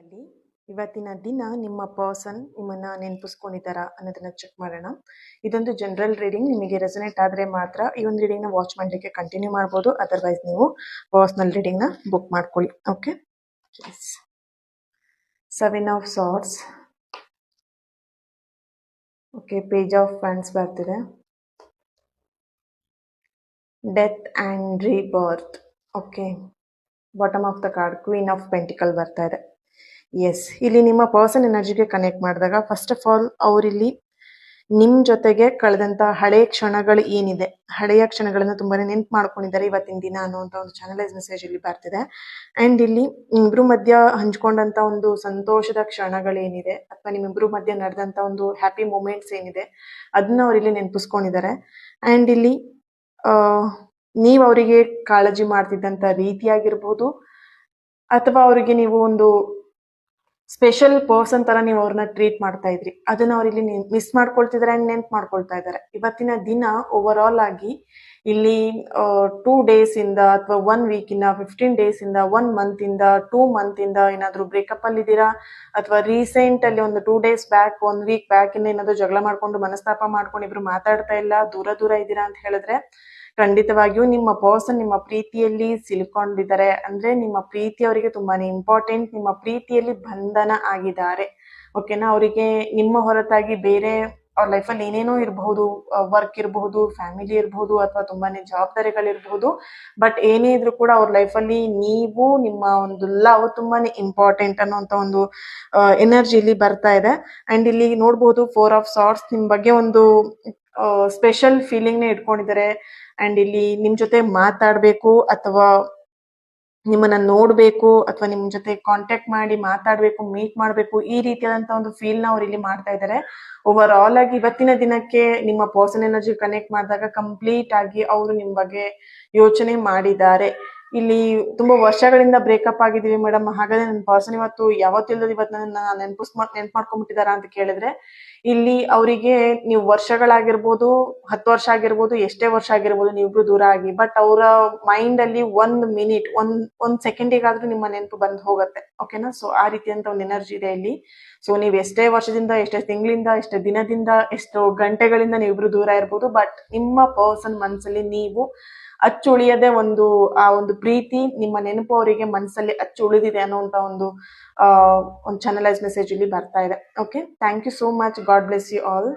ರೀಡಿಂಗ್ನಲ್ಲಿ ಇವತ್ತಿನ ದಿನ ನಿಮ್ಮ ಪರ್ಸನ್ ನಿಮ್ಮನ್ನು ನೆನಪಿಸ್ಕೊಂಡಿದ್ದಾರಾ ಅನ್ನೋದನ್ನು ಚೆಕ್ ಮಾಡೋಣ. ಇದೊಂದು ಜನರಲ್ ರೀಡಿಂಗ್. ನಿಮಗೆ ರೆಸನೇಟ್ ಆದರೆ ಮಾತ್ರ ಈ ಒಂದು ರೀಡಿಂಗ್ನ ವಾಚ್ ಮಾಡಲಿಕ್ಕೆ ಕಂಟಿನ್ಯೂ ಮಾಡ್ಬೋದು. ಅದರ್ವೈಸ್ ನೀವು ಪರ್ಸ್ನಲ್ ರೀಡಿಂಗ್ನ ಬುಕ್ ಮಾಡ್ಕೊಳ್ಳಿ. Okay, seven of swords. Okay, page of wands ಬರ್ತಿದೆ. Death and rebirth. Okay, bottom of the card queen of pentacle ಬರ್ತಾ ಇದೆ. ಎಸ್, ಇಲ್ಲಿ ನಿಮ್ಮ ಪರ್ಸನ್ ಎನರ್ಜಿಗೆ ಕನೆಕ್ಟ್ ಮಾಡಿದಾಗ ಫಸ್ಟ್ ಆಫ್ ಆಲ್ ಅವರಿಲ್ಲಿ ನಿಮ್ಮ ಜೊತೆಗೆ ಕಳೆದಂಥ ಹಳೆಯ ಕ್ಷಣಗಳು ಏನಿದೆ, ಹಳೆಯ ಕ್ಷಣಗಳನ್ನು ತುಂಬಾ ನೆನ್ಪು ಮಾಡ್ಕೊಂಡಿದ್ದಾರೆ ಇವತ್ತಿನ ದಿನ ಅನ್ನುವಂಥ ಒಂದು ಚಾನಲೈಸ್ ಮೆಸೇಜ್ ಇಲ್ಲಿ ಬರ್ತಿದೆ. ಆ್ಯಂಡ್ ಇಲ್ಲಿ ನಿಮ್ಮಿಬ್ರು ಮಧ್ಯ ಹಂಚ್ಕೊಂಡಂಥ ಒಂದು ಸಂತೋಷದ ಕ್ಷಣಗಳೇನಿದೆ ಅಥವಾ ನಿಮ್ಮಿಬ್ರು ಮಧ್ಯ ನಡೆದಂಥ ಒಂದು ಹ್ಯಾಪಿ ಮೂಮೆಂಟ್ಸ್ ಏನಿದೆ ಅದನ್ನ ಅವರಿಲ್ಲಿ ನೆನಪಿಸ್ಕೊಂಡಿದ್ದಾರೆ. ಆ್ಯಂಡ್ ಇಲ್ಲಿ ನೀವು ಅವರಿಗೆ ಕಾಳಜಿ ಮಾಡ್ತಿದ್ದಂಥ ರೀತಿಯಾಗಿರ್ಬೋದು ಅಥವಾ ಅವರಿಗೆ ನೀವು ಒಂದು ಸ್ಪೆಷಲ್ ಪರ್ಸನ್ ತರ ನೀವು ಅವ್ರನ್ನ ಟ್ರೀಟ್ ಮಾಡ್ತಾ ಇದ್ರಿ, ಅದನ್ನ ಅವ್ರಿಲ್ಲಿ ಮಿಸ್ ಮಾಡ್ಕೊಳ್ತಿದ್ದಾರೆ ಅಂಡ್ ನೆನ್ಪು ಮಾಡ್ಕೊಳ್ತಾ ಇದ್ದಾರೆ. ಇವತ್ತಿನ ದಿನ ಓವರ್ ಆಲ್ ಆಗಿ ಇಲ್ಲಿ 2 days ಇಂದ ಅಥವಾ 1 week ಇಂದ 15 days ಇಂದ 1 month ಇಂದ 2 month ಇಂದ ಏನಾದ್ರು ಬ್ರೇಕಪ್ ಅಲ್ಲಿ ಇದ್ದೀರಾ ಅಥವಾ ರೀಸೆಂಟ್ ಅಲ್ಲಿ ಒಂದು 2 days ಬ್ಯಾಕ್ 1 week ಬ್ಯಾಕ್ ಇಂದ ಏನಾದ್ರು ಜಗಳ ಮಾಡ್ಕೊಂಡು ಮನಸ್ತಾಪ ಮಾಡ್ಕೊಂಡು ಇಬ್ರು ಮಾತಾಡ್ತಾ ಇಲ್ಲ, ದೂರ ಇದ್ದೀರಾ ಅಂತ ಹೇಳಿದ್ರೆ ಖಂಡಿತವಾಗಿಯೂ ನಿಮ್ಮ ಪರ್ಸನ್ ನಿಮ್ಮ ಪ್ರೀತಿಯಲ್ಲಿ ಸಿಲ್ಕೊಂಡಿದ್ದಾರೆ. ಅಂದ್ರೆ ನಿಮ್ಮ ಪ್ರೀತಿ ಅವರಿಗೆ ತುಂಬಾನೇ ಇಂಪಾರ್ಟೆಂಟ್. ನಿಮ್ಮ ಪ್ರೀತಿಯಲ್ಲಿ ಬಂಧನ ಆಗಿದ್ದಾರೆ. ಓಕೆನಾ, ಅವರಿಗೆ ನಿಮ್ಮ ಹೊರತಾಗಿ ಬೇರೆ ಅವ್ರ ಲೈಫಲ್ಲಿ ಏನೇನೋ ಇರಬಹುದು, ವರ್ಕ್ ಇರಬಹುದು, ಫ್ಯಾಮಿಲಿ ಇರಬಹುದು ಅಥವಾ ತುಂಬಾನೇ ಜವಾಬ್ದಾರಿಗಳಿರಬಹುದು. ಬಟ್ ಏನೇ ಇದ್ರೂ ಕೂಡ ಅವ್ರ ಲೈಫಲ್ಲಿ ನೀವು ನಿಮ್ಮ ಒಂದು ಲವ್ ತುಂಬಾನೇ ಇಂಪಾರ್ಟೆಂಟ್ ಅನ್ನೋಂಥ ಒಂದು ಎನರ್ಜಿ ಇಲ್ಲಿ ಬರ್ತಾ ಇದೆ. ಅಂಡ್ ಇಲ್ಲಿ ನೋಡ್ಬೋದು 4 of swords ನಿಮ್ ಬಗ್ಗೆ ಒಂದು ಸ್ಪೆಷಲ್ ಫೀಲಿಂಗ್ನೇ ಇಟ್ಕೊಂಡಿದ್ದಾರೆ. ಅಂಡ್ ಇಲ್ಲಿ ನಿಮ್ ಜೊತೆ ಮಾತಾಡ್ಬೇಕು ಅಥವಾ ನಿಮ್ಮನ್ನ ನೋಡ್ಬೇಕು ಅಥವಾ ನಿಮ್ ಜೊತೆ ಕಾಂಟ್ಯಾಕ್ಟ್ ಮಾಡಿ ಮಾತಾಡ್ಬೇಕು, ಮೀಟ್ ಮಾಡ್ಬೇಕು, ಈ ರೀತಿಯಾದಂತ ಒಂದು ಫೀಲ್ ನ ಅವ್ರು ಇಲ್ಲಿ ಮಾಡ್ತಾ ಇದ್ದಾರೆ. ಓವರ್ ಆಲ್ ಆಗಿ ಇವತ್ತಿನ ದಿನಕ್ಕೆ ನಿಮ್ಮ ಪರ್ಸನ್ ಎನರ್ಜಿ ಕನೆಕ್ಟ್ ಮಾಡಿದಾಗ ಕಂಪ್ಲೀಟ್ ಆಗಿ ಅವರು ನಿಮ್ ಬಗ್ಗೆ ಯೋಚನೆ ಮಾಡಿದ್ದಾರೆ. ಇಲ್ಲಿ ತುಂಬಾ ವರ್ಷಗಳಿಂದ ಬ್ರೇಕಪ್ ಆಗಿದೀವಿ ಮೇಡಮ್, ಹಾಗಾದ್ರೆ ನನ್ನ ಪರ್ಸನ್ ಯಾವತ್ತಿಲ್ಲದ ಇವತ್ತು ನನ್ನ ನೆನ್ಪು ಮಾಡ್ಕೊಂಡ್ಬಿಟ್ಟಿದಾರ ಅಂತ ಕೇಳಿದ್ರೆ ಇಲ್ಲಿ ಅವರಿಗೆ ನೀವು ವರ್ಷಗಳಾಗಿರ್ಬೋದು, 10 ವರ್ಷ ಆಗಿರ್ಬೋದು, ಎಷ್ಟೇ ವರ್ಷ ಆಗಿರ್ಬೋದು ನೀವಿಬ್ರು ದೂರ ಆಗಿ, ಬಟ್ ಅವರ ಮೈಂಡ್ ಅಲ್ಲಿ 1 minute ಒಂದ್ ಸೆಕೆಂಡಿಗಾದ್ರೂ ನಿಮ್ಮ ನೆನಪು ಬಂದು ಹೋಗುತ್ತೆ. ಓಕೆನಾ, ಸೊ ಆ ರೀತಿಯಂತ ಒಂದು ಎನರ್ಜಿ ಇದೆ ಇಲ್ಲಿ. ಸೊ ನೀವು ಎಷ್ಟೇ ವರ್ಷದಿಂದ, ಎಷ್ಟೇ ತಿಂಗಳಿಂದ, ಎಷ್ಟೇ ದಿನದಿಂದ, ಎಷ್ಟೋ ಗಂಟೆಗಳಿಂದ ನೀವಿಬ್ರು ದೂರ ಇರ್ಬೋದು, ಬಟ್ ನಿಮ್ಮ ಪರ್ಸನ್ ಮನಸ್ಸಲ್ಲಿ ನೀವು ಅಚ್ಚುಳಿಯದೆ ಆ ಒಂದು ಪ್ರೀತಿ, ನಿಮ್ಮ ನೆನಪು ಅವರಿಗೆ ಮನಸ್ಸಲ್ಲಿ ಅಚ್ಚುಳಿದಿದೆ ಅನ್ನೋಂತ ಒಂದು ಚಾನಲೈಸ್ ಮೆಸೇಜ್ ಇಲ್ಲಿ ಬರ್ತಾ ಇದೆ. Okay, thank you so much. God bless you all.